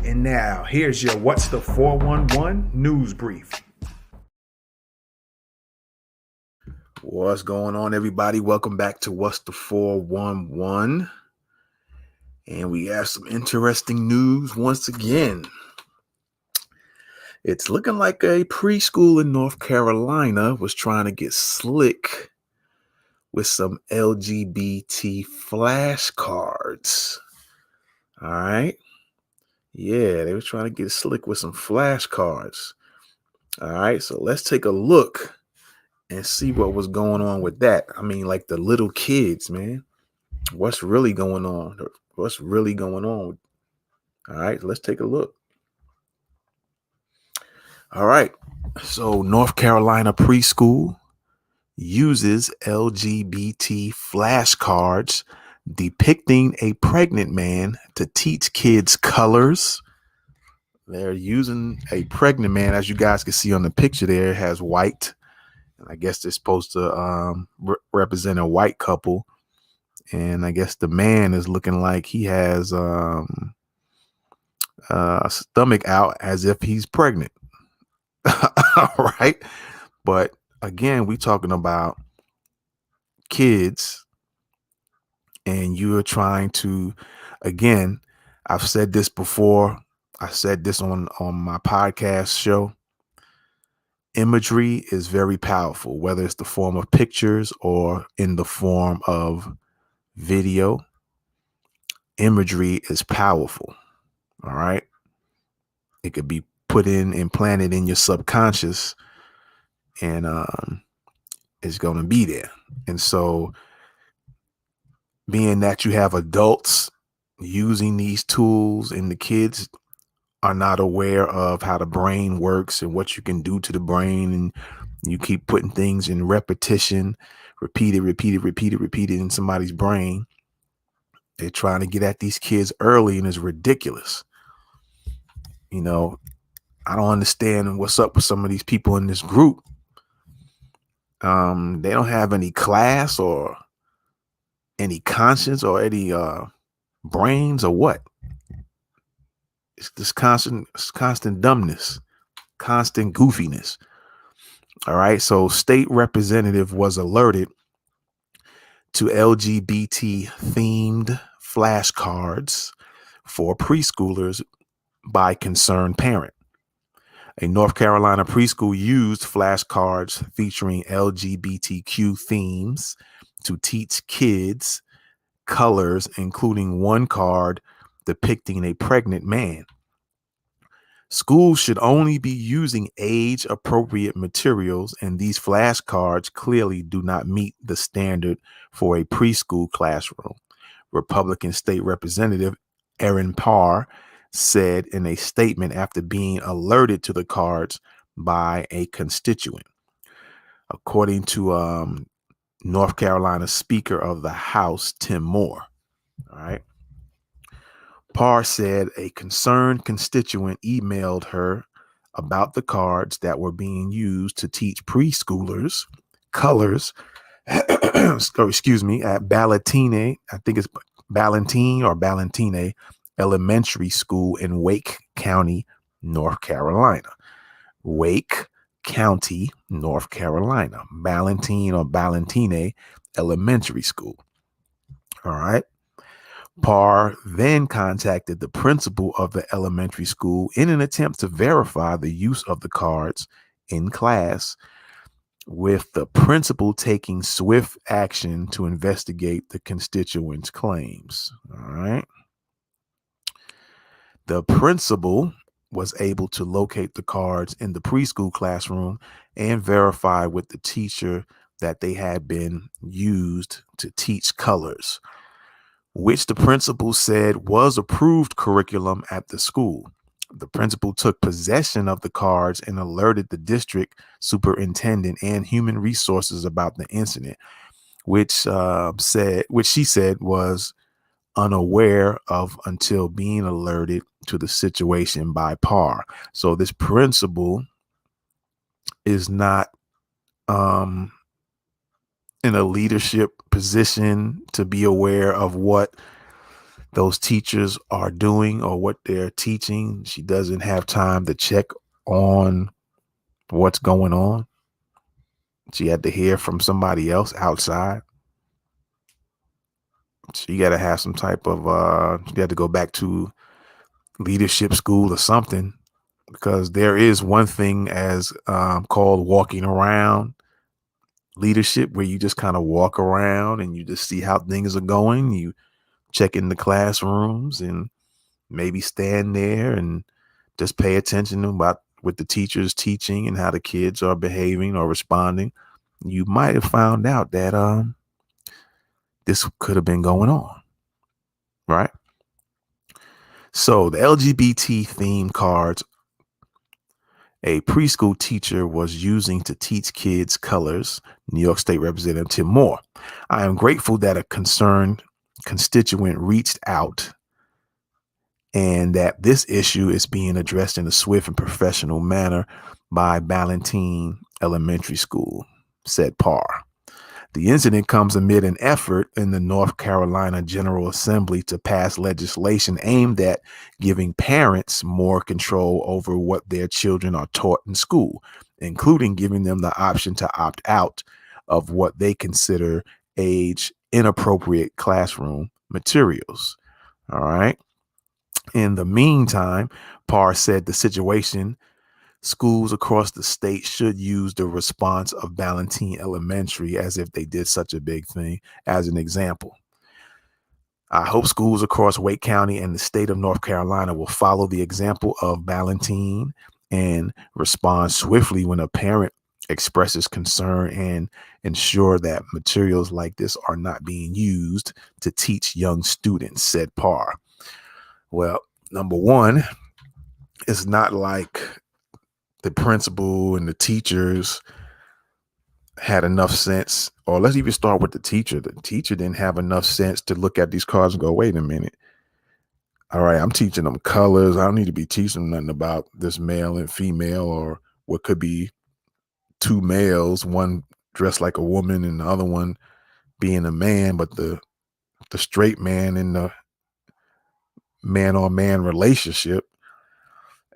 And now, here's your What's the 411 news brief. What's going on, everybody? Welcome back to What's the 411. And we have some interesting news once again. It's looking like a preschool in North Carolina was trying to get slick with some LGBT flashcards. All right. Yeah, they were trying to get slick with some flashcards. All right. So let's take a look and see what was going on with that. I mean, like the little kids, man. What's really going on? What's really going on? All right. Let's take a look. All right. So North Carolina preschool uses LGBT flashcards depicting a pregnant man to teach kids colors. They're using a pregnant man, as you guys can see on the picture there, it has white. And I guess they're supposed to represent a white couple. And I guess the man is looking like he has a stomach out as if he's pregnant. All right. But again, we talking about kids, and you're trying to, again, I've said this before. I said this on my podcast show. Imagery is very powerful, whether it's the form of pictures or in the form of video. Imagery is powerful. All right. It could be put in, implanted in your subconscious, and it's going to be there. And so, being that you have adults using these tools and the kids are not aware of how the brain works and what you can do to the brain, and you keep putting things in repetition, repeated in somebody's brain, they're trying to get at these kids early, and it's ridiculous. You know, I don't understand what's up with some of these people in this group. They don't have any class or any conscience or any brains or what. It's this constant dumbness, constant goofiness. All right. So state representative was alerted to LGBT themed flashcards for preschoolers by concerned parent. A North Carolina preschool used flashcards featuring LGBTQ themes to teach kids colors, including one card depicting a pregnant man. Schools should only be using age-appropriate materials, and these flashcards clearly do not meet the standard for a preschool classroom. Republican State Representative Erin Parr said in a statement after being alerted to the cards by a constituent. According to North Carolina Speaker of the House, Tim Moore. All right. Parr said a concerned constituent emailed her about the cards that were being used to teach preschoolers colors excuse me, at Ballantine, I think it's Ballantine or Ballantine Elementary School in Wake County, North Carolina. Wake County, North Carolina. Ballantine or Ballantine Elementary School. All right. Parr then contacted the principal of the elementary school in an attempt to verify the use of the cards in class, with the principal taking swift action to investigate the constituent's claims. All right. The principal was able to locate the cards in the preschool classroom and verify with the teacher that they had been used to teach colors, which the principal said was approved curriculum at the school. The principal took possession of the cards and alerted the district superintendent and human resources about the incident, which she said was unaware of until being alerted to the situation by Parr. So this principal is not in a leadership position to be aware of what those teachers are doing or what they're teaching. She doesn't have time to check on what's going on. She had to hear from somebody else outside. So you got to have some type of, you got to go back to leadership school or something, because there is one thing as called walking around leadership, where you just kind of walk around and you just see how things are going. You check in the classrooms and maybe stand there and just pay attention about what the teacher's teaching and how the kids are behaving or responding. You might have found out that this could have been going on, right? So the LGBT theme cards a preschool teacher was using to teach kids colors, New York State Representative Tim Moore. I am grateful that a concerned constituent reached out and that this issue is being addressed in a swift and professional manner by Ballantine Elementary School, said Parr. The incident comes amid an effort in the North Carolina General Assembly to pass legislation aimed at giving parents more control over what their children are taught in school, including giving them the option to opt out of what they consider age inappropriate classroom materials. All right. In the meantime, Parr said the situation schools across the state should use the response of Ballantine Elementary as if they did such a big thing as an example. I hope schools across Wake County and the state of North Carolina will follow the example of Ballantine and respond swiftly when a parent expresses concern and ensure that materials like this are not being used to teach young students, said Parr. Well, number one, it's not like the principal and the teachers had enough sense, or let's even start with the teacher. The teacher didn't have enough sense to look at these cards and go, wait a minute. All right, I'm teaching them colors. I don't need to be teaching them nothing about this male and female, or what could be two males, one dressed like a woman and the other one being a man, but the straight man in the man on man relationship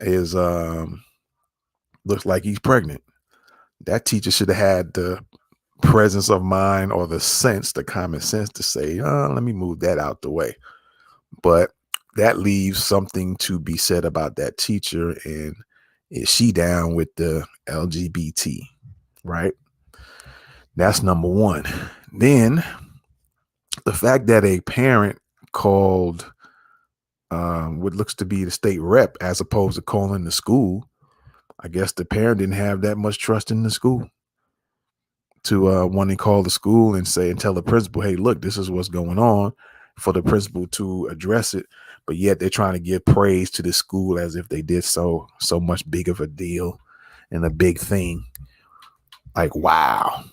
is looks like he's pregnant. That teacher should have had the presence of mind or the sense, the common sense to say, let me move that out the way. But that leaves something to be said about that teacher. And is she down with the LGBT? Right? That's number one. Then the fact that a parent called what looks to be the state rep as opposed to calling the school, I guess the parent didn't have that much trust in the school to want to call the school and say and tell the principal, hey, look, this is what's going on, for the principal to address it. But yet they're trying to give praise to the school as if they did so much big of a deal and a big thing. Like, wow,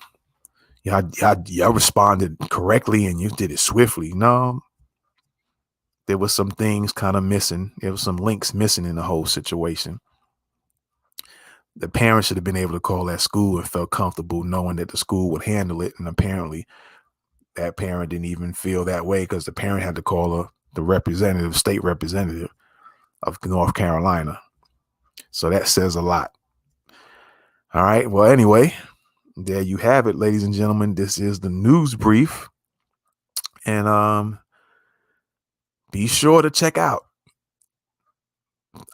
y'all responded correctly and you did it swiftly. No, there was some things kind of missing. There was some links missing in the whole situation. The parents should have been able to call that school and felt comfortable knowing that the school would handle it. And apparently that parent didn't even feel that way, because the parent had to call the state representative of North Carolina. So that says a lot. All right. Well, anyway, there you have it, ladies and gentlemen. This is the news brief. And be sure to check out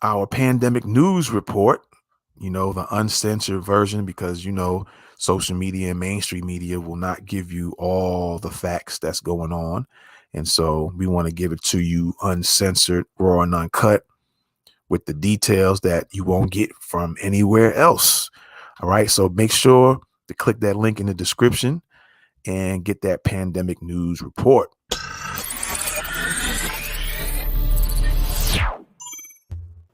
our pandemic news report, the uncensored version, because, social media and mainstream media will not give you all the facts that's going on. And so we want to give it to you uncensored, raw and uncut, with the details that you won't get from anywhere else. All right. So make sure to click that link in the description and get that pandemic news report.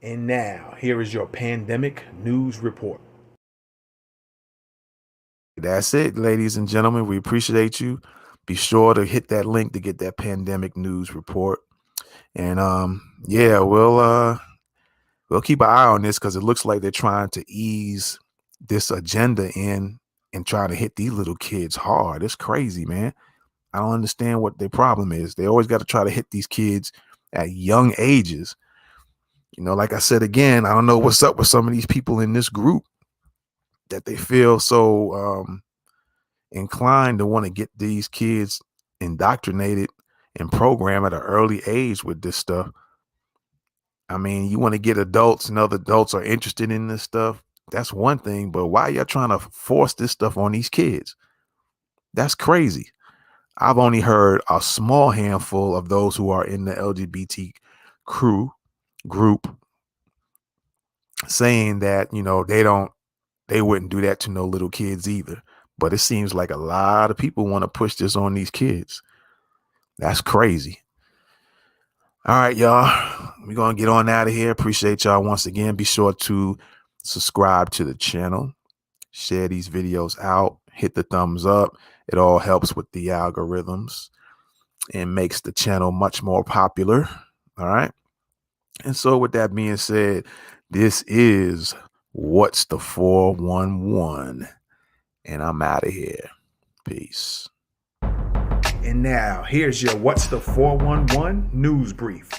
And now, here is your pandemic news report. That's it, ladies and gentlemen. We appreciate you. Be sure to hit that link to get that pandemic news report. And we'll keep an eye on this, because it looks like they're trying to ease this agenda in and trying to hit these little kids hard. It's crazy, man. I don't understand what their problem is. They always got to try to hit these kids at young ages. Like I said again, I don't know what's up with some of these people in this group that they feel so inclined to want to get these kids indoctrinated and programmed at an early age with this stuff. I mean, you want to get adults and other adults are interested in this stuff. That's one thing, but why y'all trying to force this stuff on these kids? That's crazy. I've only heard a small handful of those who are in the LGBT group saying that, they wouldn't do that to no little kids either. But it seems like a lot of people want to push this on these kids. That's crazy. All right, y'all. We're going to get on out of here. Appreciate y'all once again. Be sure to subscribe to the channel. Share these videos out. Hit the thumbs up. It all helps with the algorithms and makes the channel much more popular. All right. And so with that being said, this is What's the 411? And I'm out of here. Peace. And now here's your What's the 411 news brief.